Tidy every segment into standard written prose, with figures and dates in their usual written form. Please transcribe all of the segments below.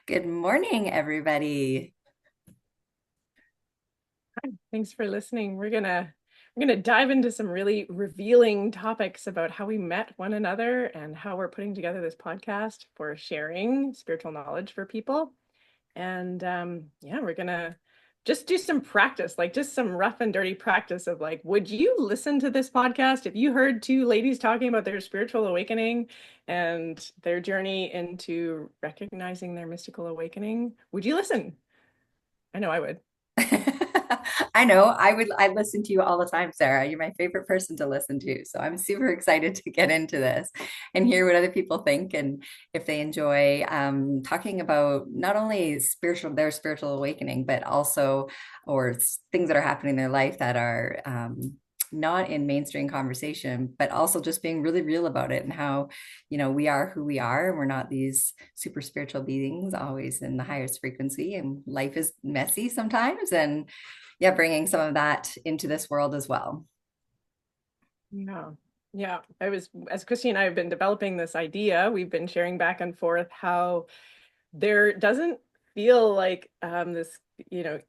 Good morning, everybody. Thanks for listening. We're gonna dive into some really revealing topics about how we met one another and how we're putting together this podcast for sharing spiritual knowledge for people. And yeah, we're gonna just do some practice, like just some rough and dirty practice of like, would you listen to this podcast if you heard two ladies talking about their spiritual awakening and their journey into recognizing their mystical awakening? Would you listen? I know I would. I know I listen to you all the time, Sarah. You're my favorite person to listen to. So I'm super excited to get into this and hear what other people think and if they enjoy talking about not only their spiritual awakening, but also things that are happening in their life that are not in mainstream conversation, but also just being really real about it and how, we are who we are and we're not these super spiritual beings always in the highest frequency and life is messy sometimes. And yeah, bringing some of that into this world as well. Yeah. Yeah. As Christy and I have been developing this idea, we've been sharing back and forth how there doesn't feel like this,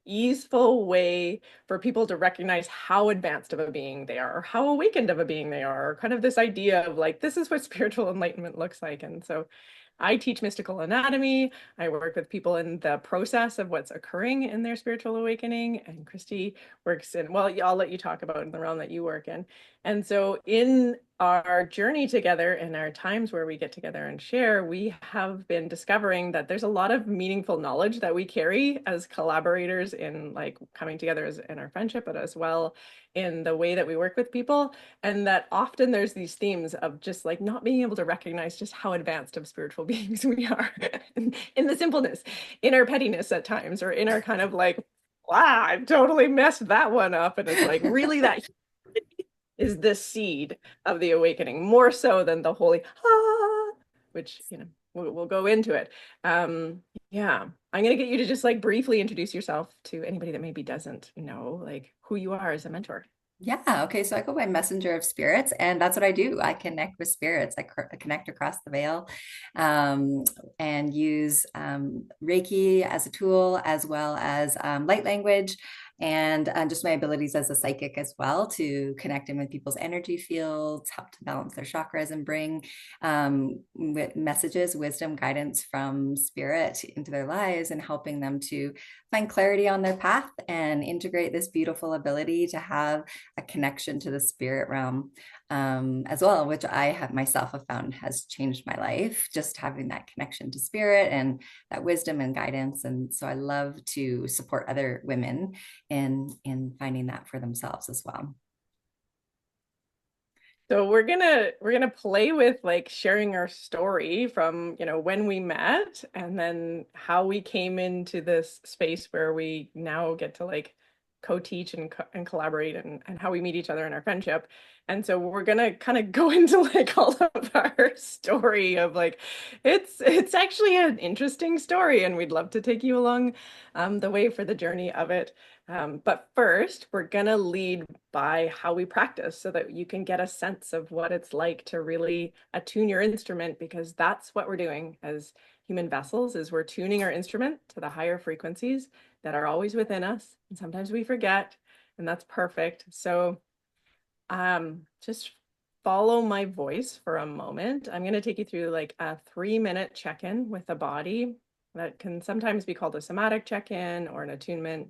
easeful way for people to recognize how advanced of a being they are, or how awakened of a being they are, or kind of this idea of like, this is what spiritual enlightenment looks like. And so I teach mystical anatomy. I work with people in the process of what's occurring in their spiritual awakening. And Christy works in, well, I'll let you talk about in the realm that you work in. And so in our journey together and our times where we get together and share, we have been discovering that there's a lot of meaningful knowledge that we carry as collaborators in like coming together as in our friendship, but as well in the way that we work with people. And that often there's these themes of just like not being able to recognize just how advanced of spiritual beings we are in the simpleness, in our pettiness at times, or in our kind of like, wow, I totally messed that one up. And it's like really that is the seed of the awakening, more so than the holy which we'll go into it. Yeah, I'm gonna get you to just like briefly introduce yourself to anybody that maybe doesn't know like who you are as a mentor. Yeah. Okay. So I go by messenger of spirits, and that's what I do. I connect with spirits. I connect across the veil, um, and use Reiki as a tool, as well as light language, and just my abilities as a psychic as well to connect in with people's energy fields, help to balance their chakras, and bring messages, wisdom, guidance from spirit into their lives, and helping them to find clarity on their path and integrate this beautiful ability to have a connection to the spirit realm as well, which I have myself have found has changed my life, just having that connection to spirit and that wisdom and guidance. And so I love to support other women in finding that for themselves as well. So we're gonna play with like sharing our story from, when we met and then how we came into this space where we now get to like co-teach and collaborate and how we meet each other in our friendship. And so we're gonna kind of go into like all of our story of like it's actually an interesting story and we'd love to take you along the way for the journey of it. But first, we're going to lead by how we practice so that you can get a sense of what it's like to really attune your instrument, because that's what we're doing as human vessels is we're tuning our instrument to the higher frequencies that are always within us. And sometimes we forget, and that's perfect. So just follow my voice for a moment. I'm going to take you through like a 3-minute check-in with the body that can sometimes be called a somatic check-in or an attunement.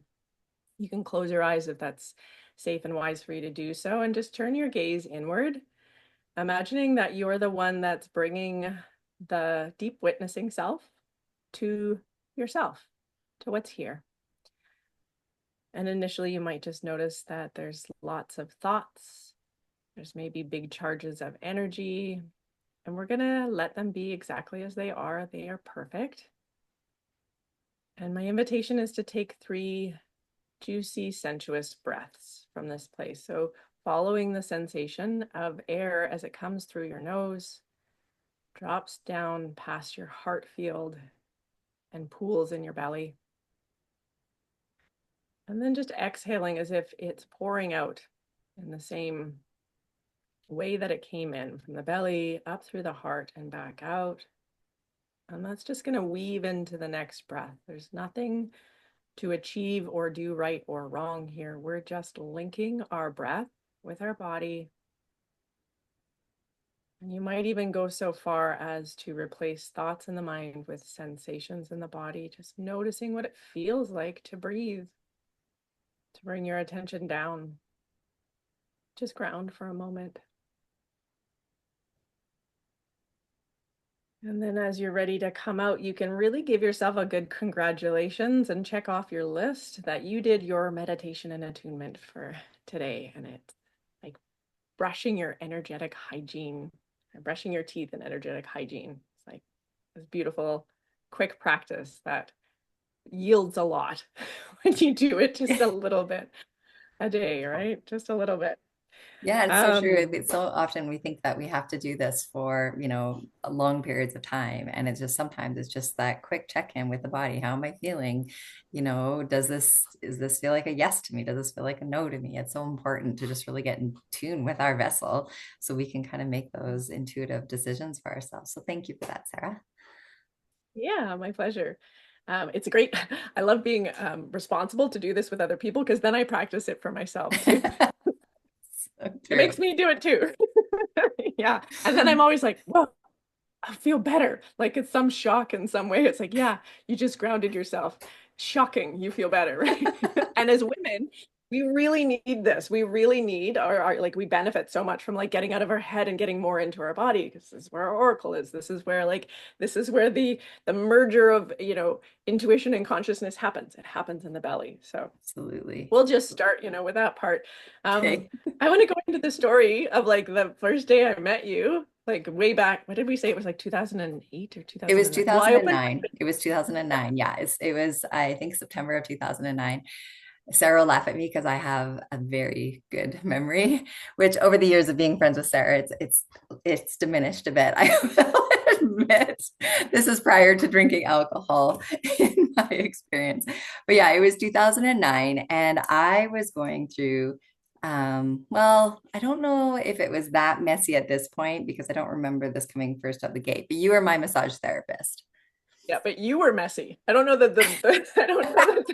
You can close your eyes if that's safe and wise for you to do so, and just turn your gaze inward, imagining that you're the one that's bringing the deep witnessing self to yourself, to what's here. And initially, you might just notice that there's lots of thoughts. There's maybe big charges of energy, and we're going to let them be exactly as they are. They are perfect. And my invitation is to take 3 juicy, sensuous breaths from this place. So following the sensation of air as it comes through your nose, drops down past your heart field and pools in your belly. And then just exhaling as if it's pouring out in the same way that it came in from the belly up through the heart and back out. And that's just going to weave into the next breath. There's nothing to achieve or do right or wrong here. We're just linking our breath with our body. And you might even go so far as to replace thoughts in the mind with sensations in the body, just noticing what it feels like to breathe, to bring your attention down. Just ground for a moment. And then as you're ready to come out, you can really give yourself a good congratulations and check off your list that you did your meditation and attunement for today. And it's like brushing your energetic hygiene, brushing your teeth and energetic hygiene. It's like this beautiful, quick practice that yields a lot when you do it just a little bit a day, right? Just a little bit. Yeah, it's so true. Um, It's so often we think that we have to do this for, long periods of time. And it's just sometimes it's just that quick check-in with the body. How am I feeling? Does this feel like a yes to me? Does this feel like a no to me? It's so important to just really get in tune with our vessel so we can kind of make those intuitive decisions for ourselves. So thank you for that, Sarah. yeah, my pleasure. It's great. I love being responsible to do this with other people because then I practice it for myself too. So It true. makes me do it too. Yeah. And then I'm always like, whoa, I feel better. Like it's some shock in some way. It's like, yeah, you just grounded yourself. Shocking, you feel better, right? And as women, we really need this. We really need like we benefit so much from like getting out of our head and getting more into our body because this is where our oracle is. This is where the merger of, intuition and consciousness happens. It happens in the belly. So Absolutely. we'll just start, with that part. Um, Okay. I want to go into the story of like the first day I met you, like way back. What did we say? It was like 2008 or It was 2009. Well, I opened. 2009. It was 2009. Yeah, it was, I think, September of 2009. Sarah will laugh at me because I have a very good memory, which over the years of being friends with Sarah, it's diminished a bit. I will admit this is prior to drinking alcohol in my experience. But yeah, it was 2009, and I was going through well, I don't know if it was that messy at this point because I don't remember this coming first out the gate, but you were my massage therapist. Yeah, but you were messy. I don't know that I don't know that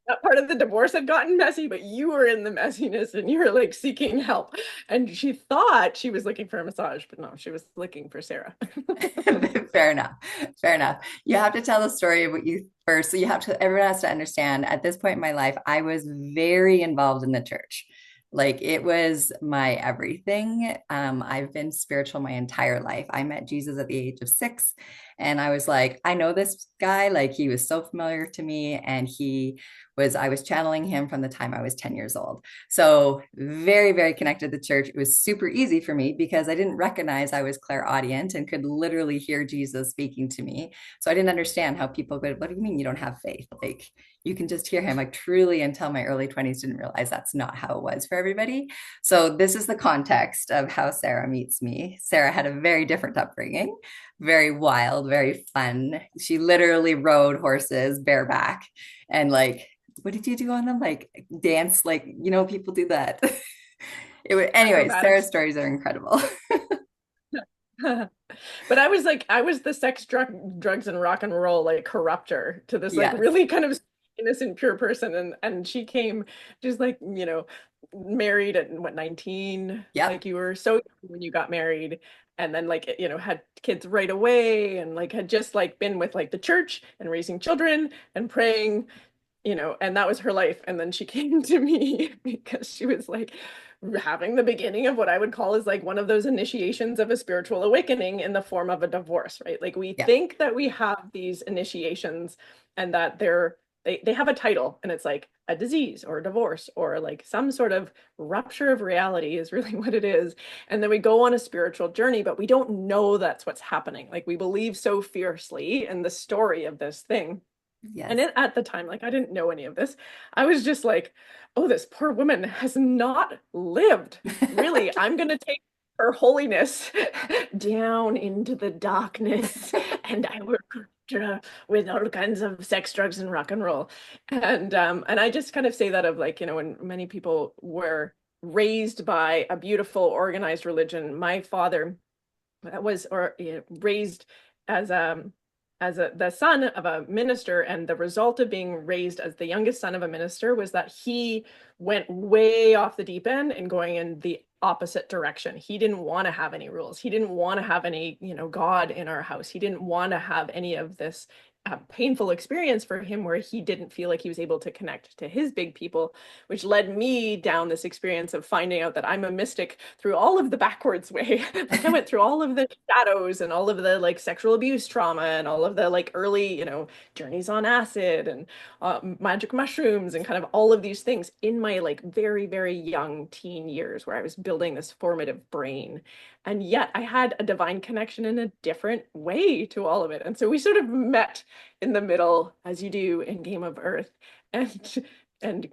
that part of the divorce had gotten messy, but you were in the messiness and you were like seeking help. And she thought she was looking for a massage, but no, she was looking for Sarah. Fair enough. Fair enough. You have to tell the story of what you first. So everyone has to understand at this point in my life, I was very involved in the church. Like it was my everything. I've been spiritual my entire life. I met Jesus at the age of 6, and I was like, I know this guy. Like he was so familiar to me, and I was channeling him from the time I was 10 years old. So very, very connected to the church. It was super easy for me because I didn't recognize I was clairaudient and could literally hear Jesus speaking to me. So I didn't understand how people would, what do you mean you don't have faith? Like you can just hear him, like truly until my early 20s didn't realize that's not how it was for everybody. So this is the context of how Sarah meets me. Sarah had a very different upbringing, very wild, very fun. She literally rode horses bareback and like what did you do on them? Like dance, like people do that. Anyway, Sarah's Acrobatics. stories are incredible. But I was the drugs, and rock and roll like corrupter to this like Yes. really kind of innocent, pure person. And she came just like, married at what, 19? Like Yep. you were so young when you got married, and then like, had kids right away, and like had just like been with like the church and raising children and praying, and that was her life. And then she came to me because she was like having the beginning of what I would call is like one of those initiations of a spiritual awakening in the form of a divorce, right? Like we Yep. think that we have these initiations and that they have a title, and it's like a disease or a divorce or like some sort of rupture of reality is really what it is. And then we go on a spiritual journey, but we don't know that's what's happening. Like we believe so fiercely in the story of this thing. And Yes. at the time, like I didn't know any of this. I was just like, oh, this poor woman has not lived. Really, I'm going to take her holiness down into the darkness and I will with all kinds of sex, drugs, and rock and roll. And I just kind of say that of like, when many people were raised by a beautiful, organized religion. My father was raised as as the son of a minister, and the result of being raised as the youngest son of a minister was that he went way off the deep end and going in the opposite direction. He didn't want to have any rules. He didn't want to have any, God in our house. He didn't want to have any of this painful experience for him where he didn't feel like he was able to connect to his big people, which led me down this experience of finding out that I'm a mystic through all of the backwards way. Like I went through all of the shadows and all of the like sexual abuse trauma and all of the like early, journeys on acid and magic mushrooms and kind of all of these things in my like very, very young teen years where I was building this formative brain. And yet I had a divine connection in a different way to all of it. And so we sort of met in the middle, as you do in Game of Earth. And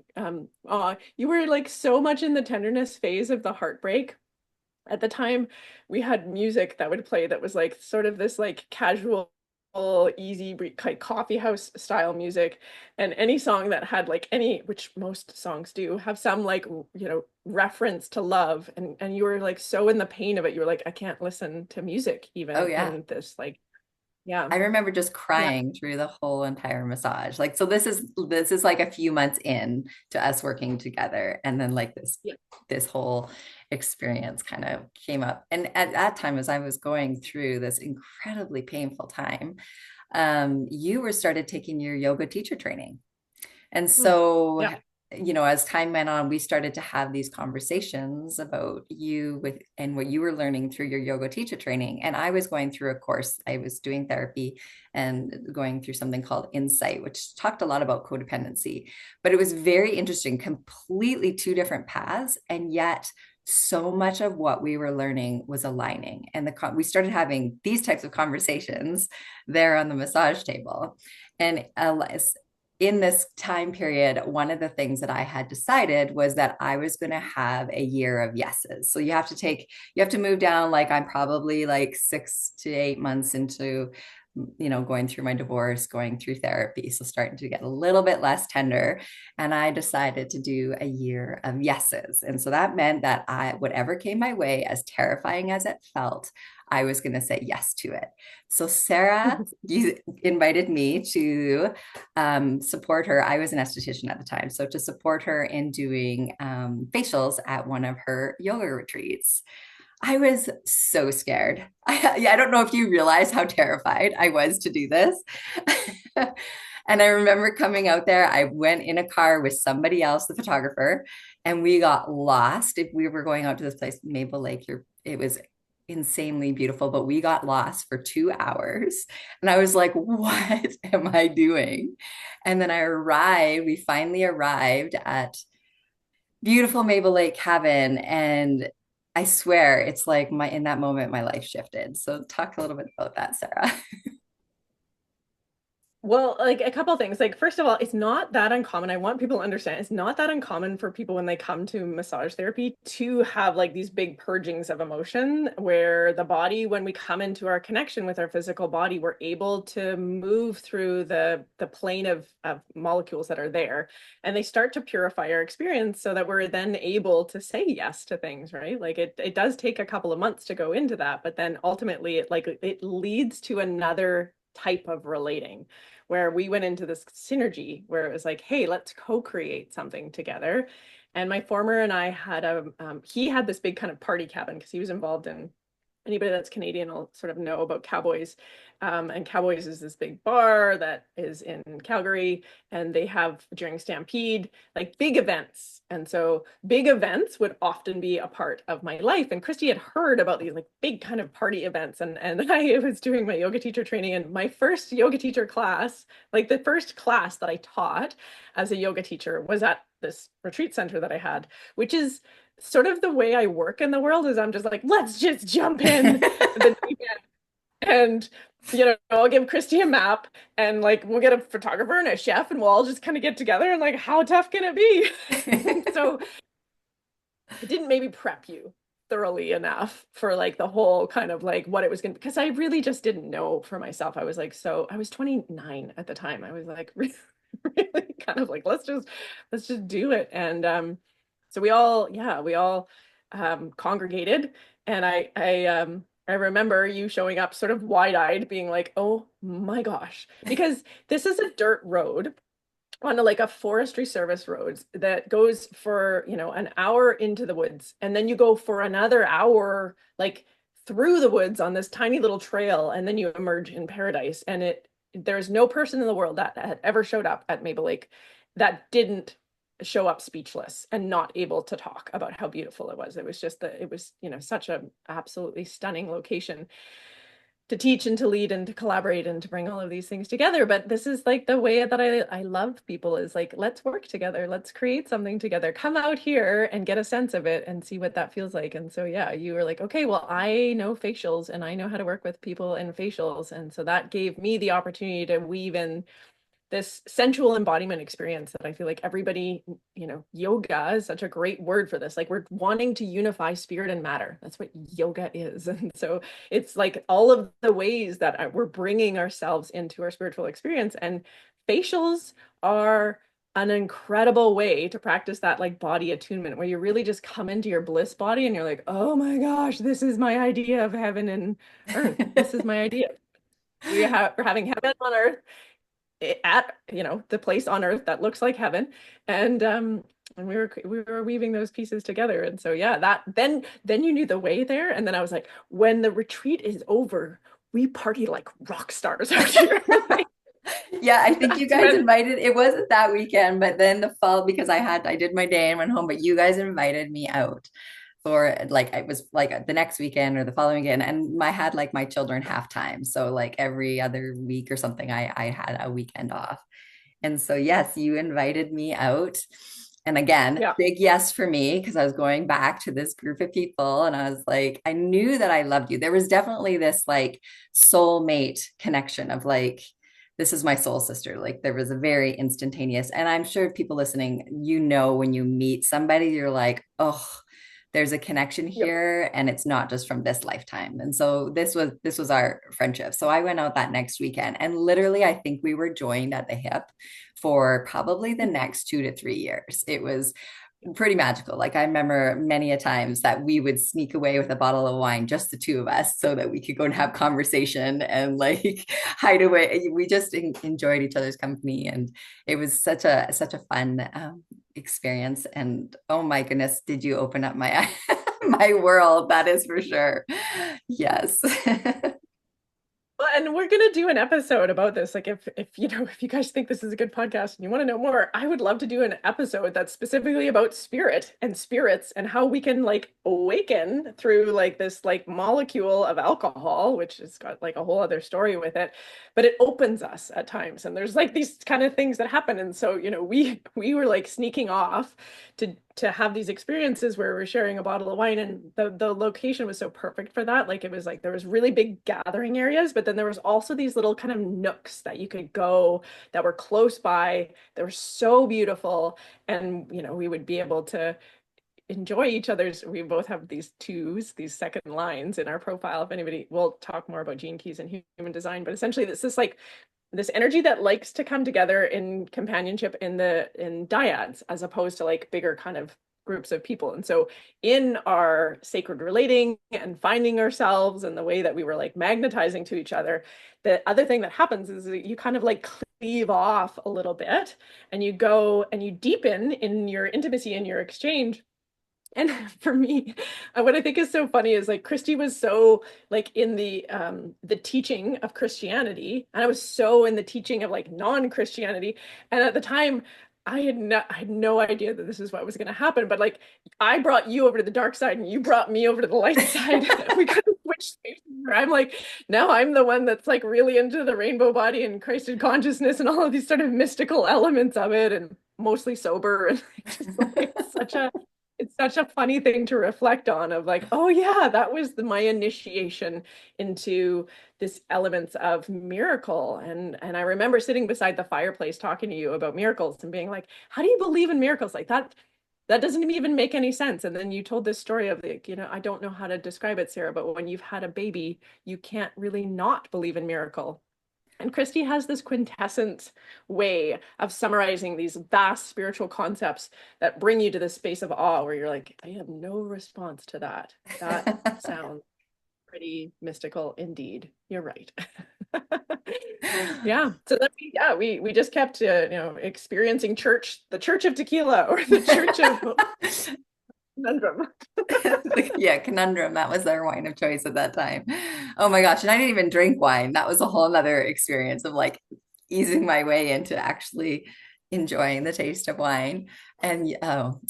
you were like so much in the tenderness phase of the heartbreak. At the time, we had music that would play that was like sort of this like casual, easy like coffee house style music. And any song that had like any, which most songs do, have some like reference to love. And you were like so in the pain of it. You were like, I can't listen to music Oh even yeah. in this like, yeah. I remember just Yeah. crying through the whole entire massage. Like, so this is like a few months in to us working together. And then like Yeah. this whole experience kind of came up. And at that time, as I was going through this incredibly painful time, you were started taking your yoga teacher training. And Mm. so, Yeah. as time went on, we started to have these conversations about you with and what you were learning through your yoga teacher training. And I was going through a course, I was doing therapy and going through something called Insight, which talked a lot about codependency. But it was very interesting, completely two different paths. And yet, so much of what we were learning was aligning. And we started having these types of conversations there on the massage table. And in this time period, one of the things that I had decided was that I was going to have a year of yeses. So you have to move down. Like I'm probably like 6 to 8 months into, going through my divorce, going through therapy. So starting to get a little bit less tender. And I decided to do a year of yeses. And so that meant that whatever came my way, as terrifying as it felt, I was going to say yes to it. So Sarah, you invited me to support her. I was an esthetician at the time. So to support her in doing facials at one of her yoga retreats. I was so scared. I don't know if you realize how terrified I was to do this. And I remember coming out there, I went in a car with somebody else, the photographer, and we got lost. If we were going out to this place, Maple Lake, it was insanely beautiful, but we got lost for 2 hours. And I was like, what am I doing? And then we finally arrived at beautiful Maple Lake cabin. And I swear it's like in that moment, my life shifted. So talk a little bit about that, Sarah. Well, like a couple of things. Like, first of all, it's not that uncommon. I want people to understand it's not that uncommon for people when they come to massage therapy to have like these big purgings of emotion where the body, when we come into our connection with our physical body, we're able to move through the plane of molecules that are there and they start to purify our experience so that we're then able to say yes to things, right? Like it does take a couple of months to go into that, but then ultimately it leads to another type of relating where we went into this synergy where it was like, hey, let's co-create something together. And my former and I had he had this big kind of party cabin because he was involved in anybody that's Canadian will sort of know about Cowboys. And Cowboys is this big bar that is in Calgary, and they have during Stampede like big events. And so big events would often be a part of my life. And Christy had heard about these like big kind of party events. And I was doing my yoga teacher training, and my first yoga teacher class, like the first class that I taught as a yoga teacher was at this retreat center that I had, which is sort of the way I work in the world is I'm just like, let's just jump in the deep end. And I'll give Christy a map and like we'll get a photographer and a chef and we'll all just kind of get together and like how tough can it be? So it didn't maybe prep you thoroughly enough for like the whole kind of like what it was going to because I really just didn't know for myself. I was like, so I was 29 at the time. I was like really, really kind of like let's just do it. And so we all congregated and I I remember you showing up sort of wide-eyed, being like, oh my gosh, because this is a dirt road on like a forestry service road that goes for, an hour into the woods. And then you go for another hour, like through the woods on this tiny little trail. And then you emerge in paradise. And there's no person in the world that had ever showed up at Maple Lake that didn't show up speechless and not able to talk about how beautiful it was. It was just it was, such a absolutely stunning location to teach and to lead and to collaborate and to bring all of these things together. But this is like the way that I love people, is like, let's work together. Let's create something together. Come out here and get a sense of it and see what that feels like. And so, yeah, you were like, okay, well, I know facials and I know how to work with people in facials. And so that gave me the opportunity to weave in this sensual embodiment experience that I feel like everybody, yoga is such a great word for this. Like, we're wanting to unify spirit and matter. That's what yoga is. And so it's like all of the ways that we're bringing ourselves into our spiritual experience. And facials are an incredible way to practice that like body attunement, where you really just come into your bliss body and you're like, oh my gosh, this is my idea of heaven and earth. This is my idea. We're having heaven on earth at the place on earth that looks like heaven. And we were weaving those pieces together. And so yeah, that then you knew the way there. And then I was like, when the retreat is over, we party like rock stars out here. Like, Yeah, I think you that's guys when. invited, it wasn't that weekend, but then the fall, because I did my day and went home, but you guys invited me out for like, it was like the next weekend or the following weekend. And I had like my children half time. So like every other week or something, I had a weekend off. And so, yes, you invited me out. And again, Yeah. big yes for me, because I was going back to this group of people and I was like, I knew that I loved you. There was definitely this like soulmate connection of like, this is my soul sister. Like there was a very instantaneous, and I'm sure people listening, when you meet somebody, you're like, oh, there's a connection Yep. here and it's not just from this lifetime. And so this was our friendship. So I went out that next weekend and literally I think we were joined at the hip for probably the next 2 to 3 years. It was pretty magical. Like I remember many a times that we would sneak away with a bottle of wine, just the two of us, so that we could go and have conversation and like hide away. We just enjoyed each other's company, and it was such a fun experience. And oh my goodness, did you open up my my world? That is for sure. Yes. Well, and we're gonna do an episode about this. Like, if you guys think this is a good podcast and you want to know more, I would love to do an episode that's specifically about spirit and spirits and how we can like awaken through like this like molecule of alcohol, which has got like a whole other story with it, but it opens us at times. And there's like these kind of things that happen. And so, we were like sneaking off to have these experiences where we're sharing a bottle of wine, and the location was so perfect for that. Like it was like there was really big gathering areas, but then there was also these little kind of nooks that you could go that were close by. They were so beautiful, and we would be able to enjoy each other's. We both have these second lines in our profile. If anybody, we'll talk more about gene keys and human design, but essentially this is like this energy that likes to come together in companionship in dyads, as opposed to like bigger kind of groups of people. And so in our sacred relating and finding ourselves and the way that we were like magnetizing to each other, the other thing that happens is that you kind of like cleave off a little bit and you go and you deepen in your intimacy and your exchange. And for me, what I think is so funny is like Christy was so like in the teaching of Christianity, and I was so in the teaching of like non-Christianity. And at the time, I had no idea that this is what was going to happen. But like, I brought you over to the dark side, and you brought me over to the light side. We kind of switched spaces. I'm like, now I'm the one that's like really into the rainbow body and Christed consciousness and all of these sort of mystical elements of it, and mostly sober, and just like it's such a funny thing to reflect on, of like, oh yeah, that was my initiation into this elements of miracle. And I remember sitting beside the fireplace talking to you about miracles and being like, how do you believe in miracles? Like that doesn't even make any sense. And then you told this story of like, I don't know how to describe it, Sarah, but when you've had a baby, you can't really not believe in miracle. And Christy has this quintessence way of summarizing these vast spiritual concepts that bring you to this space of awe where you're like, I have no response to that. That sounds pretty mystical indeed. You're right. Yeah. So then we just kept experiencing church, the Church of Tequila or the Church of Conundrum. Yeah, conundrum. That was our wine of choice at that time. Oh my gosh. And I didn't even drink wine. That was a whole nother experience of like easing my way into actually enjoying the taste of wine. And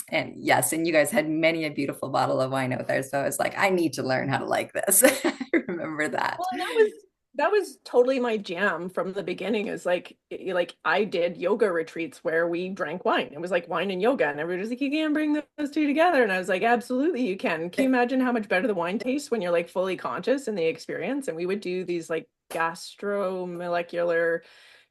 and yes, and you guys had many a beautiful bottle of wine out there. So I was like, I need to learn how to like this. I remember that. Well, and that was totally my jam from the beginning. Is like I did yoga retreats where we drank wine. It was like wine and yoga, and everybody was like, "You can't bring those two together." And I was like, "Absolutely, you can." Can you imagine how much better the wine tastes when you're like fully conscious in the experience? And we would do these like gastromolecular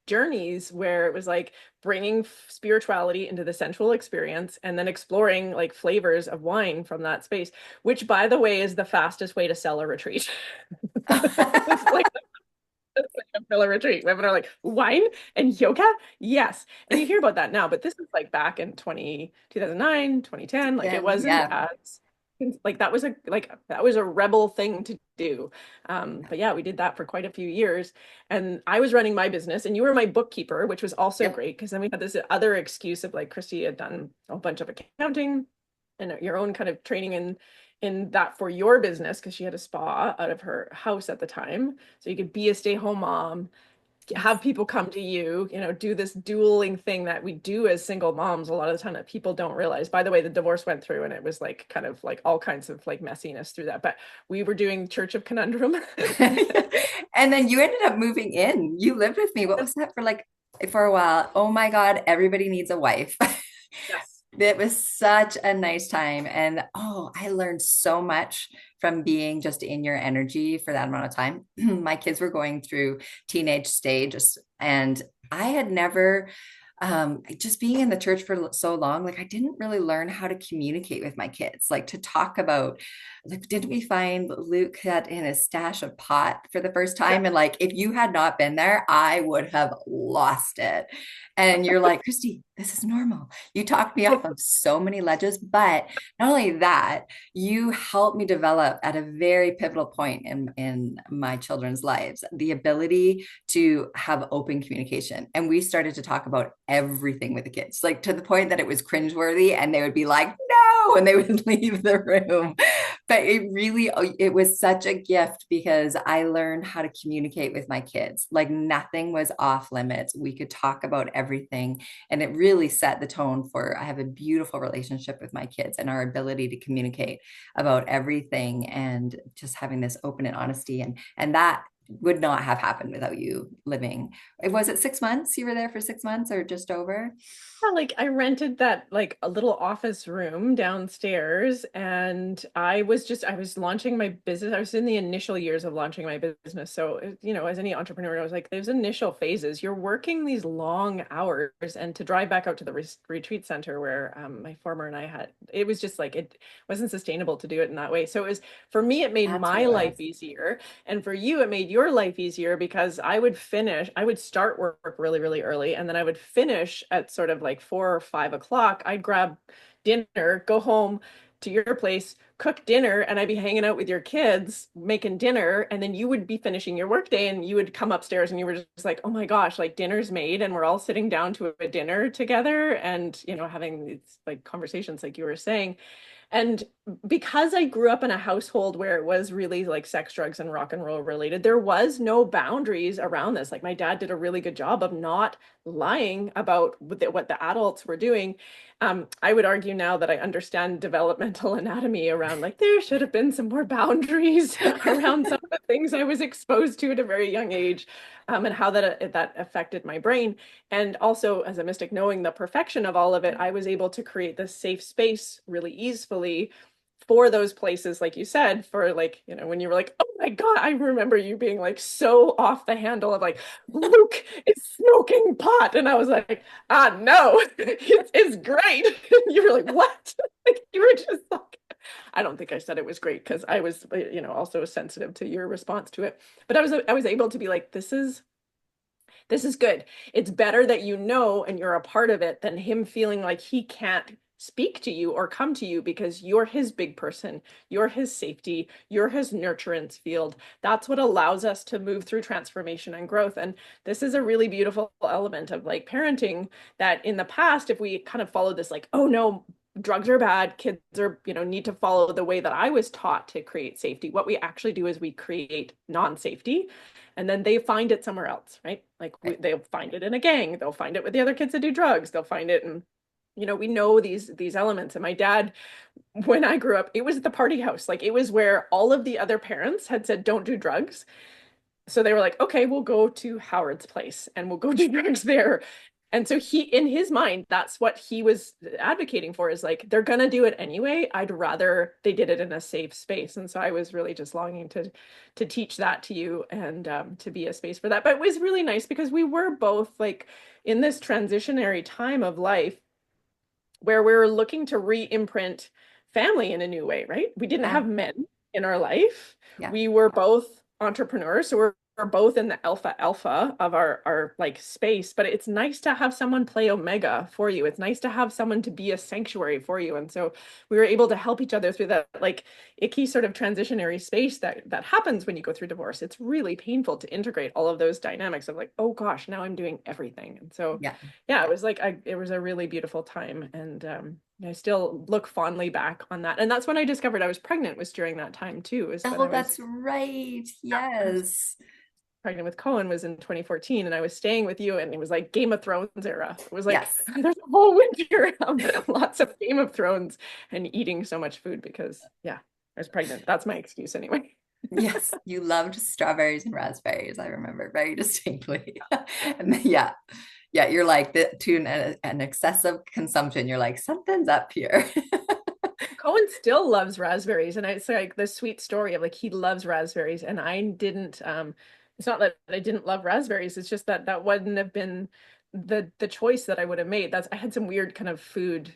journeys where it was like bringing spirituality into the sensual experience and then exploring like flavors of wine from that space, which by the way is the fastest way to sell a retreat. It's like a filler retreat. Women are like, wine and yoga? Yes. And you hear about that now, but this is like back in 2009, 2010. Like it wasn't Yeah. as like that was a rebel thing to do. But yeah, we did that for quite a few years. And I was running my business and you were my bookkeeper, which was also Yep. great because then we had this other excuse of like Christy had done a bunch of accounting and your own kind of training in that for your business because she had a spa out of her house at the time. So you could be a stay-home mom, have Yes. people come to you, do this dueling thing that we do as single moms a lot of the time that people don't realize. By the way, the divorce went through and it was like kind of like all kinds of like messiness through that. But we were doing Church of Conundrum. And then you ended up moving in. You lived with me. What was that for a while? Oh my God, everybody needs a wife. Yes. It was such a nice time. And oh, I learned so much from being just in your energy for that amount of time. My kids were going through teenage stages, and I had never, just being in the church for so long, like I didn't really learn how to communicate with my kids, like to talk about, like, didn't we find Luke had in his stash of pot for the first Yeah. time? And like, if you had not been there, I would have lost it. And you're like, Christy, this is normal. You talked me off of so many ledges, but not only that, you helped me develop at a very pivotal point in my children's lives the ability to have open communication. And we started to talk about everything with the kids, like to the point that it was cringeworthy, and they would be like, no, and they would leave the room. But it was such a gift because I learned how to communicate with my kids. Like nothing was off limits. We could talk about everything. And it really set the tone for I have a beautiful relationship with my kids and our ability to communicate about everything and just having this open and honesty. And that would not have happened without you living. Was it 6 months? You were there for 6 months or just over? Yeah, like I rented that like a little office room downstairs and I was launching my business. I was in the initial years of launching my business. So, as any entrepreneur, I was like, there's initial phases. You're working these long hours and to drive back out to the retreat center where my former and I had, it was just like, it wasn't sustainable to do it in that way. So it was, for me, it made That's what my it was. life easier. And for you, it made your life easier because I would start work really, really early, and then I would finish at sort of like 4 or 5 o'clock. I'd grab dinner, go home to your place, cook dinner, and I'd be hanging out with your kids making dinner. And then you would be finishing your workday and you would come upstairs and you were just like, oh my gosh, like dinner's made and we're all sitting down to a dinner together and, having these like conversations like you were saying. And because I grew up in a household where it was really like sex, drugs, and rock and roll related, there was no boundaries around this. Like my dad did a really good job of not lying about what the adults were doing. I would argue now that I understand developmental anatomy around like there should have been some more boundaries around some of the things I was exposed to at a very young age, and how that affected my brain. And also, as a mystic, knowing the perfection of all of it, I was able to create this safe space really easily for those places, like you said, for like, when you were like, oh my God, I remember you being like so off the handle of like, Luke is smoking pot. And I was like, no, it's great. You were like, what? Like, you were just like, I don't think I said it was great because I was, also sensitive to your response to it. But I was able to be like, this is good. It's better that and you're a part of it than him feeling like he can't speak to you or come to you because you're his big person, you're his safety, you're his nurturance field. That's what allows us to move through transformation and growth. And this is a really beautiful element of like parenting, that in the past, if we kind of followed this like, oh no, drugs are bad, kids are, need to follow the way that I was taught to create safety. What we actually do is we create non-safety, and then they find it somewhere else, right? Like Right. they'll find it in a gang, they'll find it with the other kids that do drugs, they'll find it in, we know these elements. And my dad, when I grew up, it was the party house. Like it was where all of the other parents had said, don't do drugs. So they were like, okay, we'll go to Howard's place and we'll go do drugs there. And so he, in his mind, that's what he was advocating for, is like, they're gonna do it anyway. I'd rather they did it in a safe space. And so I was really just longing to teach that to you, and to be a space for that. But it was really nice because we were both like in this transitionary time of life where we were looking to re-imprint family in a new way, right? We didn't Yeah. have men in our life. Yeah. We were both entrepreneurs, so we're both in the alpha of our like space, but it's nice to have someone play omega for you. It's nice to have someone to be a sanctuary for you. And so we were able to help each other through that like icky sort of transitionary space that happens when you go through divorce. It's really painful to integrate all of those dynamics of like, oh gosh, now I'm doing everything. And so Yeah. yeah, it was like it was a really beautiful time, and I still look fondly back on that. And that's when I discovered I was pregnant, was during that time too, is when Oh, that's right. I was Yes. pregnant with Cohen was in 2014, and I was staying with you, and it was like Game of Thrones era. It was like Yes. there's a whole winter of lots of Game of Thrones and eating so much food because yeah, I was pregnant. That's my excuse anyway. Yes. You loved strawberries and raspberries. I remember very distinctly. And then, yeah. Yeah. You're like to an excessive consumption. You're like, something's up here. Cohen still loves raspberries, and it's like the sweet story of like he loves raspberries, and I didn't. It's not that I didn't love raspberries. It's just that that wouldn't have been the choice that I would have made. That's I had some weird kind of food,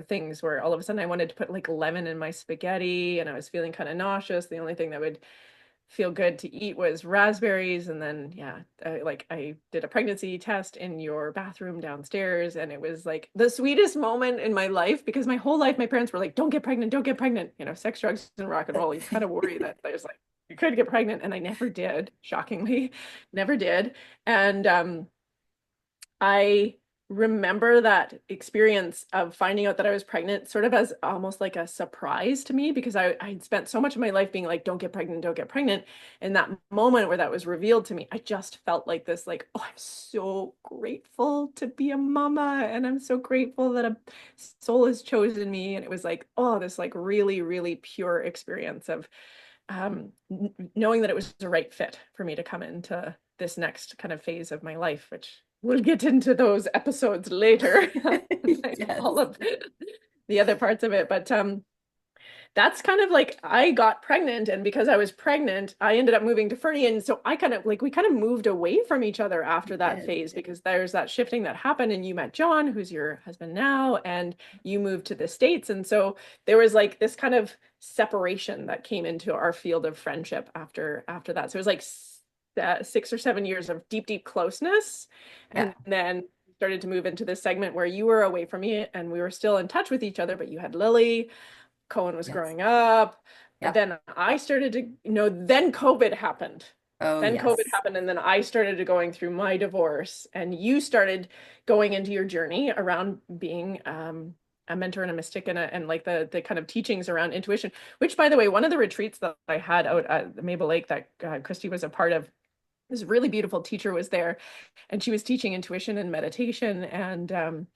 things where all of a sudden I wanted to put like lemon in my spaghetti, and I was feeling kind of nauseous. The only thing that would feel good to eat was raspberries. And then yeah, I did a pregnancy test in your bathroom downstairs, and it was like the sweetest moment in my life, because my whole life my parents were like, don't get pregnant, don't get pregnant, sex, drugs, and rock and roll. You kind of worry that there's like you could get pregnant, and I never did, shockingly. Never did. And I remember that experience of finding out that I was pregnant sort of as almost like a surprise to me, because I'd spent so much of my life being like, don't get pregnant, don't get pregnant. And that moment where that was revealed to me, I just felt like this, like, oh, I'm so grateful to be a mama. And I'm so grateful that a soul has chosen me. And it was like, oh, this like really, really pure experience of knowing that it was the right fit for me to come into this next kind of phase of my life, which we'll get into those episodes later, like all Yes. of the other parts of it. But that's kind of like I got pregnant, and because I was pregnant, I ended up moving to Fernie. And so I kind of like we kind of moved away from each other after that Yes. phase, because there's that shifting that happened, and you met John, who's your husband now, and you moved to the States. And so there was like this kind of separation that came into our field of friendship after that. So it was like 6 or 7 years of deep, deep closeness. Yeah. And then started to move into this segment where you were away from me and we were still in touch with each other, but you had Lily. Cohen was Yes. growing up. Yep. Then I started to, then COVID happened. Oh, Then COVID yes. happened, and then I started to going through my divorce, and you started going into your journey around being a mentor and a mystic, and like the kind of teachings around intuition. Which, by the way, one of the retreats that I had out at Maple Lake that Christy was a part of, this really beautiful teacher was there, and she was teaching intuition and meditation, and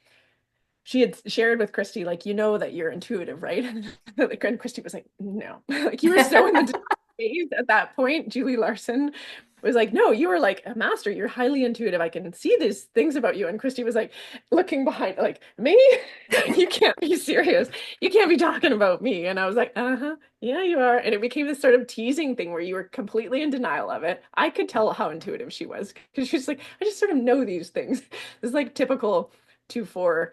she had shared with Christy, like, that you're intuitive, right? And Christy was like, no, like you were so in the phase at that point. Julie Larson was like, no, you were like a master. You're highly intuitive. I can see these things about you. And Christy was like looking behind, like, me? You can't be serious. You can't be talking about me. And I was like, uh-huh, yeah, you are. And it became this sort of teasing thing where you were completely in denial of it. I could tell how intuitive she was, because she's like, I just sort of know these things. It's like typical 2-4,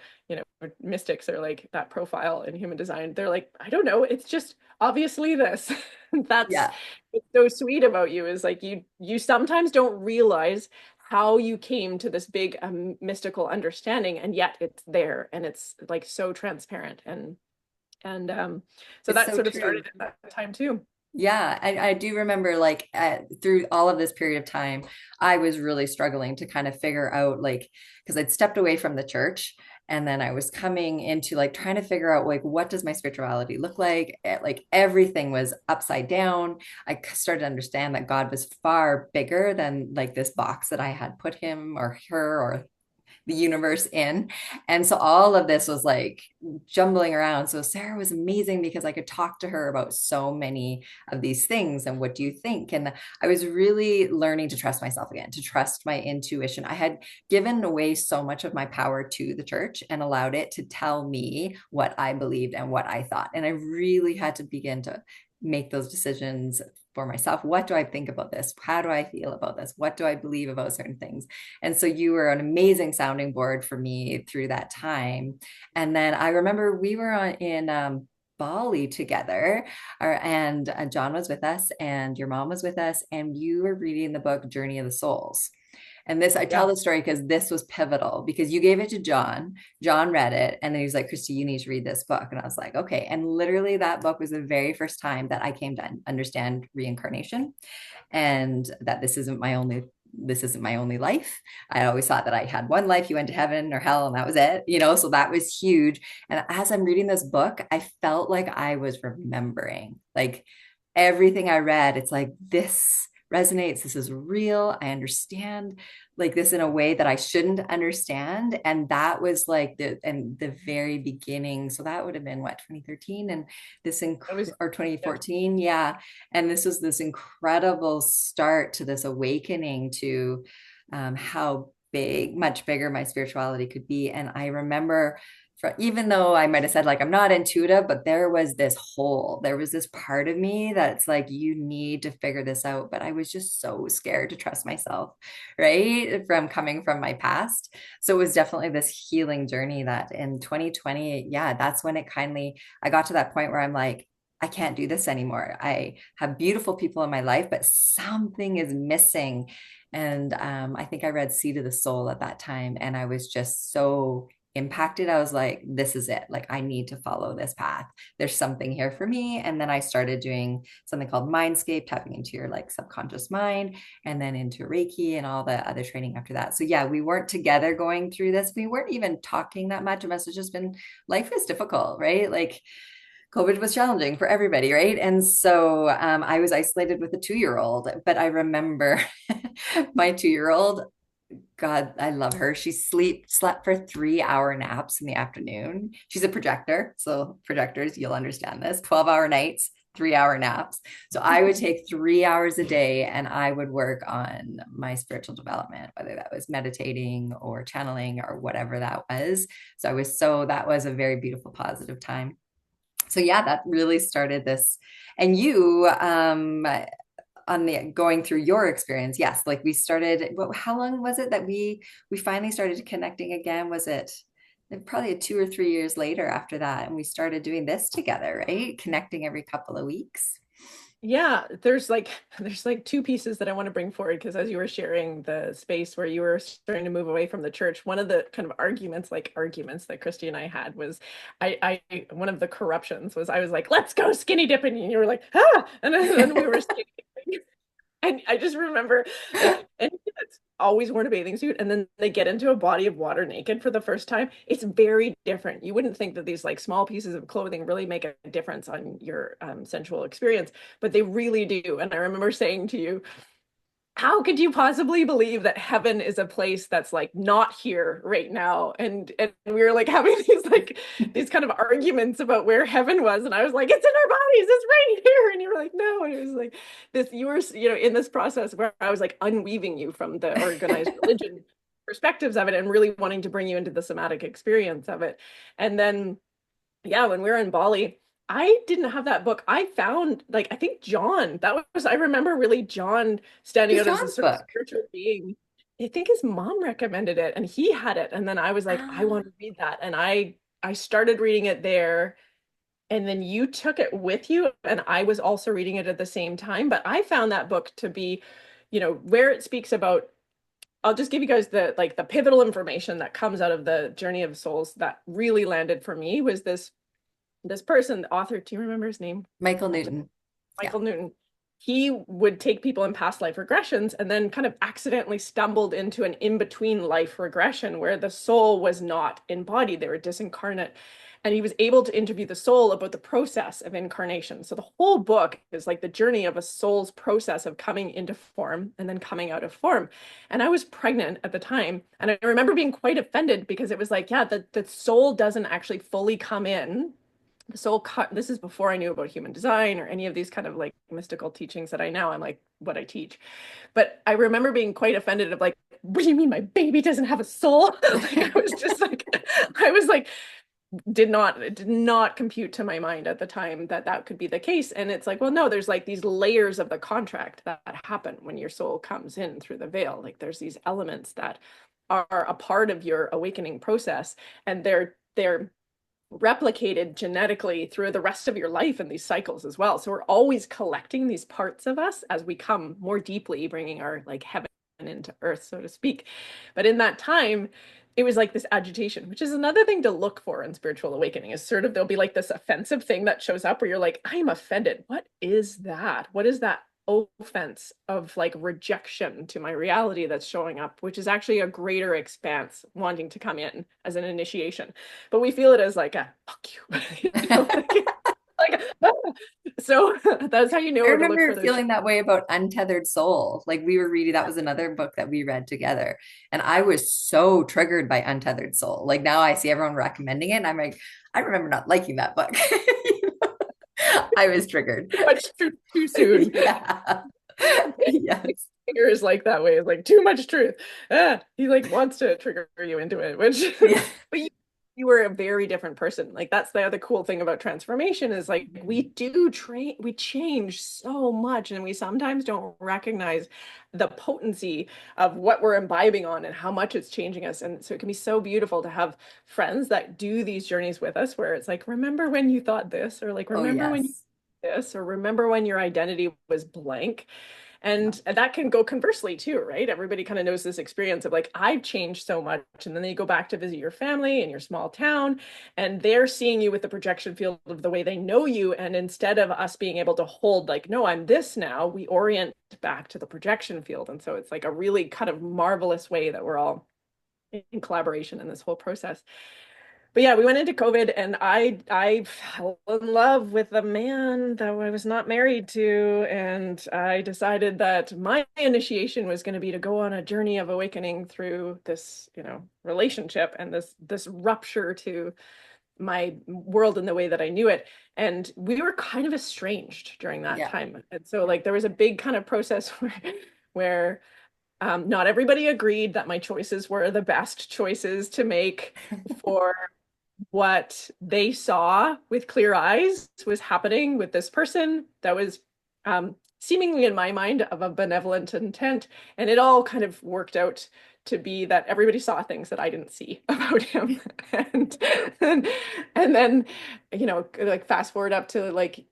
mystics are like that profile in human design. They're like, I don't know, it's just obviously this. That's Yeah. what's so sweet about you, is like you sometimes don't realize how you came to this big mystical understanding, and yet it's there and it's like so transparent. And so It's that so sort of true. started at that time too. Yeah, I do remember like through all of this period of time, I was really struggling to kind of figure out like because I'd stepped away from the church and then I was coming into like trying to figure out like what does my spirituality look like? Like everything was upside down. Started to understand that God was far bigger than like this box that I had put him or her or the universe in. And so all of this was like jumbling around. So Sarah was amazing because I could talk to her about so many of these things. And what do you think? And I was really learning to trust myself again, to trust my intuition. I had given away so much of my power to the church and allowed it to tell me what I believed and what I thought. And I really had to begin to make those decisions for myself. What do I think about this? How do I feel about this? What do I believe about certain things? And so you were an amazing sounding board for me through that time. And then I remember we were in Bali together, and John was with us, and your mom was with us, and you were reading the book Journey of the Souls. And this, I tell Yeah, the story because this was pivotal because you gave it to John. John read it, and then he was like, Christy, you need to read this book. And I was like, okay. And literally, that book was the very first time that I came to understand reincarnation and that this isn't my only life. I always thought that I had one life, you went to heaven or hell, and that was it, so that was huge. And as I'm reading this book, I felt like I was remembering like everything I read. It's like this resonates, this is real, I understand like this in a way that I shouldn't understand. And that was like the very beginning. So that would have been what, 2013, and that was or yeah. 2014, yeah. And this was this incredible start to this awakening to how much bigger my spirituality could be. And I remember, even though I might have said like I'm not intuitive, but there was this part of me that's like, you need to figure this out. But I was just so scared to trust myself, right? From coming from my past. So it was definitely this healing journey that in 2020, yeah, that's when I got to that point where I'm like, I can't do this anymore. I have beautiful people in my life, but something is missing. And I think I read Seed of the Soul at that time, and I was just so impacted. I was like, this is it. Like, I need to follow this path. There's something here for me. And then I started doing something called Mindscape, tapping into your like subconscious mind, and then into Reiki and all the other training after that. So yeah, we weren't together going through this. We weren't even talking that much. It must have just been, life was difficult, right? Like COVID was challenging for everybody, right? And so I was isolated with a 2 year old, but I remember my 2 year old, God, I love her. She slept for 3 hour naps in the afternoon. She's a projector. So projectors, you'll understand this, 12 hour nights, 3 hour naps. So I would take 3 hours a day and I would work on my spiritual development, whether that was meditating or channeling or whatever that was. That was a very beautiful, positive time. So yeah, that really started this. And you, on the going through your experience, yes, like we started, how long was it that we finally started connecting again? Was it probably 2 or 3 years later after that, and we started doing this together, right? Connecting every couple of weeks. Yeah, there's like two pieces that I want to bring forward because as you were sharing the space where you were starting to move away from the church, one of the kind of arguments that Christy and I had was one of the corruptions was I was like, let's go skinny dipping, and you were like, ah, and then we were skinny dipping. And I just remember like anybody that's always worn a bathing suit and then they get into a body of water naked for the first time, it's very different. You wouldn't think that these like small pieces of clothing really make a difference on your sensual experience, but they really do. And I remember saying to you, how could you possibly believe that heaven is a place that's like not here right now? And we were like having these kind of arguments about where heaven was, and I was like, it's in our bodies, it's right here, and you were like, no, and it was like this. You were in this process where I was like unweaving you from the organized religion perspectives of it and really wanting to bring you into the somatic experience of it, and then yeah, when we were in Bali, I didn't have that book. I found like I think John. That was I remember really John standing It's out as a John's sort of book. spiritual being. I think his mom recommended it and he had it. And then I was like, I Ah, want to read that. And I started reading it there. And then you took it with you, and I was also reading it at the same time. But I found that book to be, where it speaks about I'll just give you guys the pivotal information that comes out of the Journey of Souls that really landed for me was this person, the author. Do you remember his name? Michael Newton. Yeah. Michael Newton. He would take people in past life regressions and then kind of accidentally stumbled into an in-between life regression where the soul was not embodied, they were disincarnate. And he was able to interview the soul about the process of incarnation. So the whole book is like the journey of a soul's process of coming into form and then coming out of form. And I was pregnant at the time. And I remember being quite offended because it was like, yeah, the soul doesn't actually fully come in. So this is before I knew about human design or any of these kind of like mystical teachings that I now I'm like what I teach. But I remember being quite offended of like, what do you mean my baby doesn't have a soul? Like I was just like, I was like, did not compute to my mind at the time that that could be the case. And it's like, well, no, there's like these layers of the contract that happen when your soul comes in through the veil. Like there's these elements that are a part of your awakening process, and they're replicated genetically through the rest of your life in these cycles as well. So we're always collecting these parts of us as we come more deeply, bringing our like heaven into earth, so to speak. But in that time, it was like this agitation, which is another thing to look for in spiritual awakening is sort of there'll be like this offensive thing that shows up where you're like, I am offended. What is that? What is that offense of like rejection to my reality that's showing up, which is actually a greater expanse wanting to come in as an initiation. But we feel it as like a fuck you, you know, like, so that's how you know I where to look remember for those. feeling that way about Untethered Soul. Like we were reading, that was another book that we read together. And I was so triggered by Untethered Soul. Like now I see everyone recommending it. And I'm like, I remember not liking that book. I was triggered. Too much too soon. Yeah. Yes. Finger is like that way. It's like too much truth. He like wants to trigger you into it, which Yeah. but you were a very different person. Like that's the other cool thing about transformation is like we change so much and we sometimes don't recognize the potency of what we're imbibing on and how much it's changing us. And so it can be so beautiful to have friends that do these journeys with us where it's like, remember when you thought this, or like Oh, remember when you yes. this, or remember when your identity was blank. Yeah. And that can go conversely too, right? Everybody kind of knows this experience of like, I've changed so much. And then you go back to visit your family in your small town, and they're seeing you with the projection field of the way they know you. And instead of us being able to hold, like, no, I'm this now, we orient back to the projection field. And so it's like a really kind of marvelous way that we're all in collaboration in this whole process. But yeah, we went into COVID and I fell in love with a man that I was not married to. And I decided that my initiation was going to be to go on a journey of awakening through this, relationship and this rupture to my world in the way that I knew it. And we were kind of estranged during that Yeah. time. And so like there was a big kind of process where not everybody agreed that my choices were the best choices to make for what they saw with clear eyes was happening with this person that was seemingly in my mind of a benevolent intent. And it all kind of worked out to be that everybody saw things that I didn't see about him. And and, and then, like fast forward up to like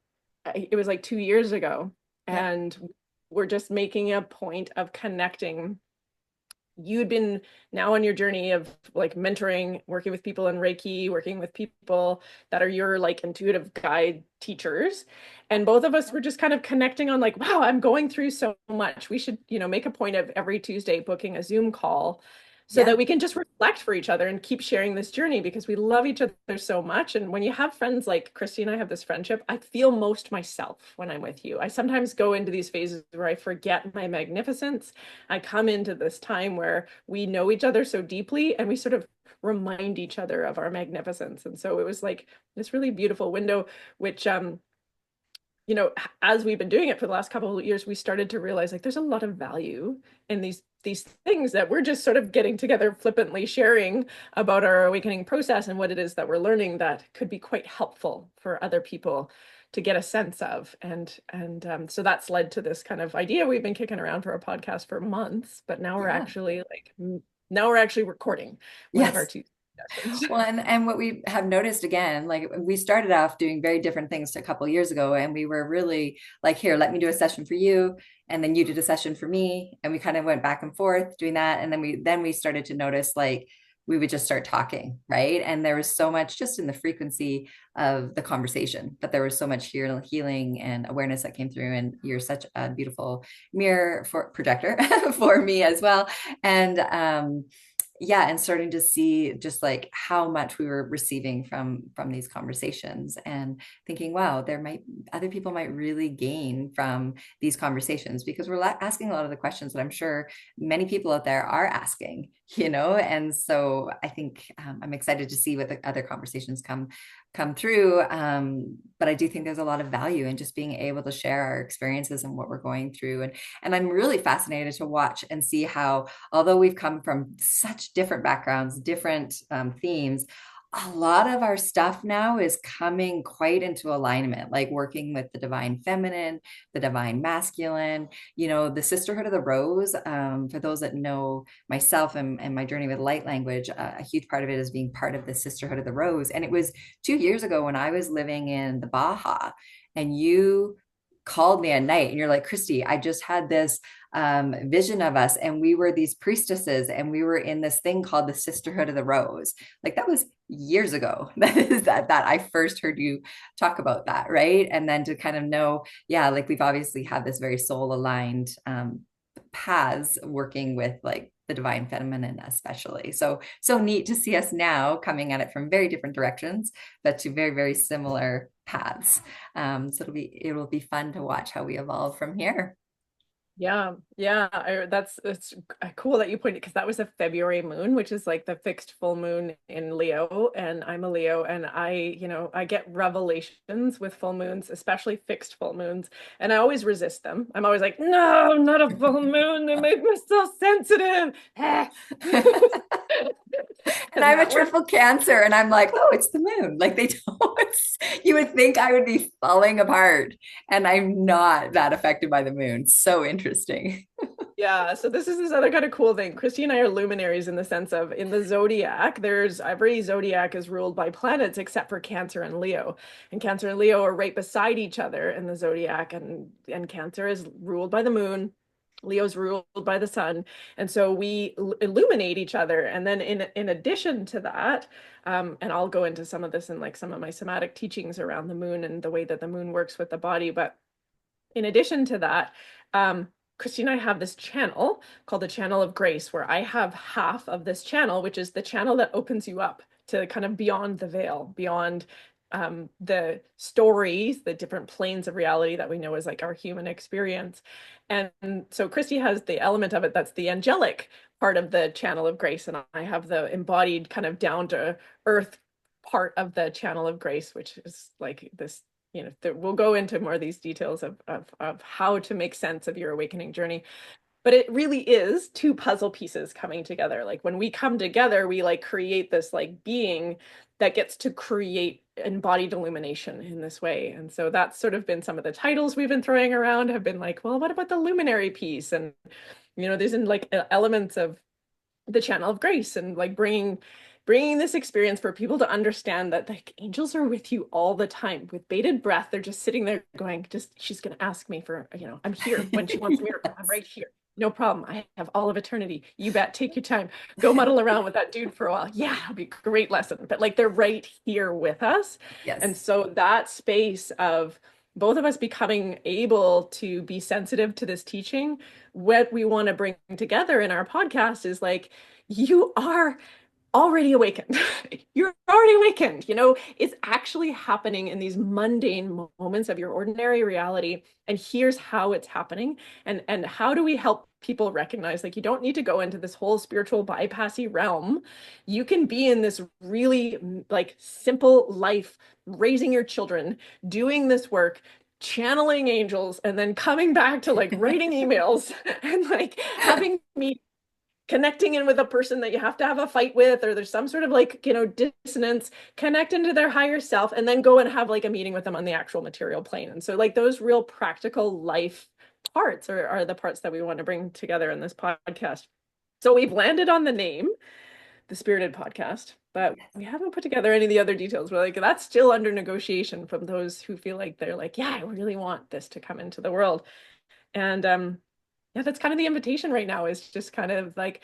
it was like 2 years ago. Yeah. And we're just making a point of connecting. You'd been now on your journey of like mentoring, working with people in Reiki, working with people that are your like intuitive guide teachers. And both of us were just kind of connecting on like, wow, I'm going through so much. We should, make a point of every Tuesday booking a Zoom call so that Yeah. we can just reflect for each other and keep sharing this journey because we love each other so much. And when you have friends like Christy and I have this friendship, I feel most myself when I'm with you. I sometimes go into these phases where I forget my magnificence. I come into this time where we know each other so deeply and we sort of remind each other of our magnificence. And so it was like this really beautiful window, which as we've been doing it for the last couple of years, we started to realize like there's a lot of value in these things that we're just sort of getting together flippantly sharing about our awakening process and what it is that we're learning that could be quite helpful for other people to get a sense of. And so that's led to this kind of idea we've been kicking around for a podcast for months, but Yeah. now we're actually recording one of our Yes. two sessions. Well, and what we have noticed again, like we started off doing very different things a couple years ago, and we were really like, here, let me do a session for you, and then you did a session for me, and we kind of went back and forth doing that. And then we started to notice like we would just start talking, right? And there was so much just in the frequency of the conversation, but there was so much healing and awareness that came through. And you're such a beautiful mirror for projector for me as well. And yeah, and starting to see just like how much we were receiving from these conversations, and thinking, wow, there might other people might really gain from these conversations, because we're asking a lot of the questions that I'm sure many people out there are asking, and so I think I'm excited to see what the other conversations come through. But I do think there's a lot of value in just being able to share our experiences and what we're going through. And I'm really fascinated to watch and see how, although we've come from such different backgrounds, different themes, a lot of our stuff now is coming quite into alignment, like working with the divine feminine, the divine masculine, the sisterhood of the rose. For those that know myself and my journey with light language, a huge part of it is being part of the sisterhood of the rose. And it was 2 years ago when I was living in the Baja, and you called me at night and you're like, Christy, I just had this vision of us, and we were these priestesses, and we were in this thing called the sisterhood of the rose. Like, that was years ago. That is that I first heard you talk about that, right? And then to kind of know, yeah, like we've obviously had this very soul aligned paths working with like the divine feminine, especially. So neat to see us now coming at it from very different directions, but to very, very similar paths. So it'll be fun to watch how we evolve from here. Yeah, yeah, it's cool that you pointed, because that was a February moon, which is like the fixed full moon in Leo, and I'm a Leo, and I get revelations with full moons, especially fixed full moons, and I always resist them. I'm always like, no, not a full moon. They make me so sensitive. And And I'm a that one, triple Cancer, and I'm like, oh, it's the moon. Like, they don't, you would think I would be falling apart, and I'm not that affected by the moon. So interesting. yeah, so this is this other kind of cool thing. Christy and I are luminaries in the sense of, in the zodiac, there's every zodiac is ruled by planets except for Cancer and Leo. And Cancer and Leo are right beside each other in the zodiac, and Cancer is ruled by the moon. Leo's ruled by the sun. And so we illuminate each other. And then in addition to that, and I'll go into some of this in like some of my somatic teachings around the moon and the way that the moon works with the body, but in addition to that, Christine and I have this channel called the Channel of Grace, where I have half of this channel, which is the channel that opens you up to kind of beyond the veil, beyond the stories, the different planes of reality that we know as like our human experience. And so Christy has the element of it that's the angelic part of the Channel of Grace, and I have the embodied kind of down to earth part of the Channel of Grace, which is like this, we'll go into more of these details of how to make sense of your awakening journey. But it really is two puzzle pieces coming together. Like when we come together, we like create this like being that gets to create embodied illumination in this way. And so that's sort of been some of the titles we've been throwing around, have been like, well, what about the luminary piece? And there's in like elements of the Channel of Grace, and like bringing this experience for people to understand that like angels are with you all the time with bated breath. They're just sitting there going, just, she's going to ask me for, I'm here when she wants a miracle. I'm right here. No problem. I have all of eternity. You bet. Take your time. Go muddle around with that dude for a while. Yeah, it'll be a great lesson. But like they're right here with us. And Yes. so that space of both of us becoming able to be sensitive to this teaching, what we want to bring together in our podcast is like, you are already awakened. You're already awakened. It's actually happening in these mundane moments of your ordinary reality. And here's how it's happening. And how do we help people recognize, like, you don't need to go into this whole spiritual bypassy realm. You can be in this really like simple life, raising your children, doing this work, channeling angels, and then coming back to like writing emails and like having me connecting in with a person that you have to have a fight with, or there's some sort of like, dissonance, connect into their higher self, and then go and have like a meeting with them on the actual material plane. And so like those real practical life parts are the parts that we want to bring together in this podcast. So we've landed on the name, the Spirited Podcast, but we haven't put together any of the other details. We're like, that's still under negotiation from those who feel like they're like, yeah, I really want this to come into the world. And yeah, that's kind of the invitation right now, is just kind of like,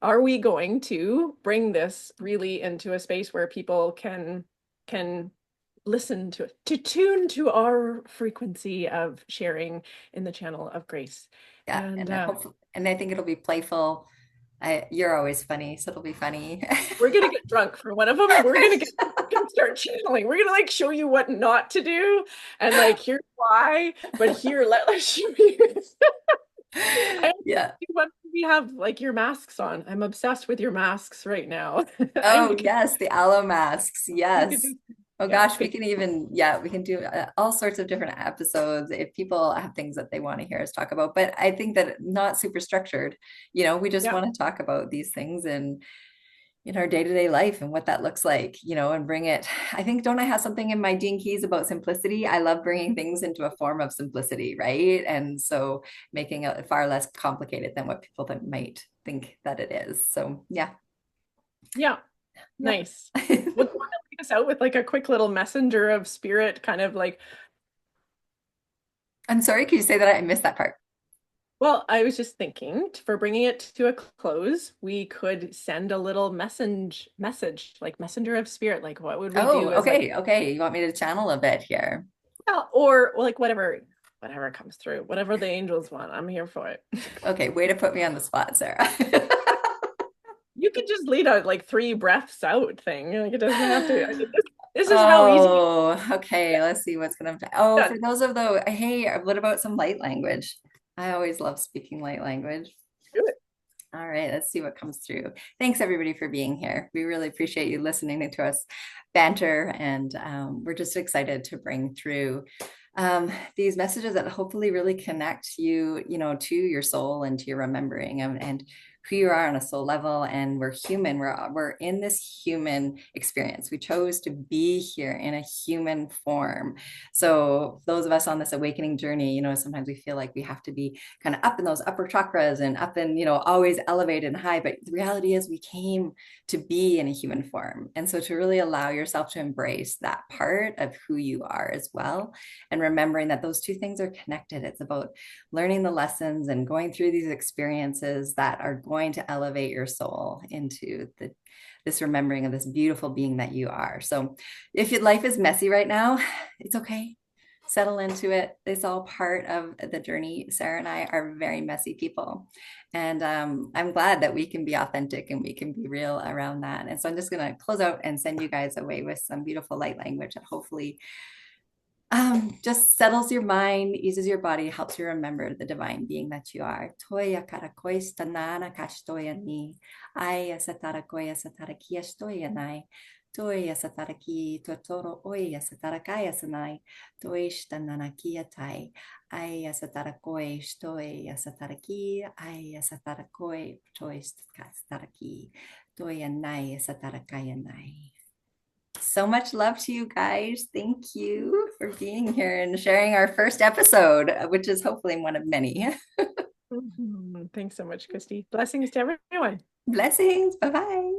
are we going to bring this really into a space where people can listen to it, to tune to our frequency of sharing in the channel of grace. Yeah, And and hopefully, and I think it'll be playful. You're always funny, so it'll be funny. we're gonna get drunk for one of them. We're gonna start channeling. We're gonna like show you what not to do, and like here's why, but here let's show you. I Yeah. what we have like your masks on. I'm obsessed with your masks right now. I'm Oh, yes, the aloe masks. we could Yes. do Oh yeah, gosh, we can even, yeah, we can do all sorts of different episodes if people have things that they want to hear us talk about. But I think that not super structured. We just yeah, want to talk about these things and in our day-to-day life and what that looks like, and bring it. I think, don't I have something in my Gene Keys about simplicity? I love bringing things into a form of simplicity, right? And so making it far less complicated than what people that might think that it is. So yeah, yeah. yep. Nice. Would you want to lead us out with like a quick little messenger of spirit, kind of like, I'm sorry, can you say that? I missed that part. well, I was just thinking for bringing it to a close, we could send a little message, like messenger of spirit. Like, what would we Oh, do as like, okay, okay. You want me to channel a bit here? well, or like whatever comes through, whatever the angels want. I'm here for it. Okay, way to put me on the spot, Sarah. You could just lead a like three breaths out thing. Like it doesn't have to. I mean, this is how easy it's Oh, okay. Let's see what's gonna. Oh, done. for those of the, hey, what about some light language? I always love speaking light language. Do it. All right, let's see what comes through. Thanks everybody for being here. We really appreciate you listening to us banter, and we're just excited to bring through these messages that hopefully really connect you, to your soul and to your remembering and who you are on a soul level. And we're human. We're in this human experience. We chose to be here in a human form. So those of us on this awakening journey, sometimes we feel like we have to be kind of up in those upper chakras and up in, always elevated and high. But the reality is we came to be in a human form. And so to really allow yourself to embrace that part of who you are as well, and remembering that those two things are connected. It's about learning the lessons and going through these experiences that are going to elevate your soul into this remembering of this beautiful being that you are. So if your life is messy right now, it's okay. Settle into it. It's all part of the journey. Sarah and I are very messy people. And I'm glad that we can be authentic and we can be real around that. And so I'm just going to close out and send you guys away with some beautiful light language that hopefully just settles your mind, eases your body, helps you remember the divine being that you are. Toya karakois tanana kastoya ni. Aya satarakoya satarakia stoya nai. Toya sataraki totoro oya satarakaya sanai. Toish tanana kia tai. Aya satarakoi stoya sataraki. Aya satarakoi tois sataraki. Toya nai satarakaya nai. So much love to you guys. Thank you for being here and sharing our first episode, which is hopefully one of many. Mhm. Thanks so much, Christy. Blessings to everyone. Blessings. Bye bye.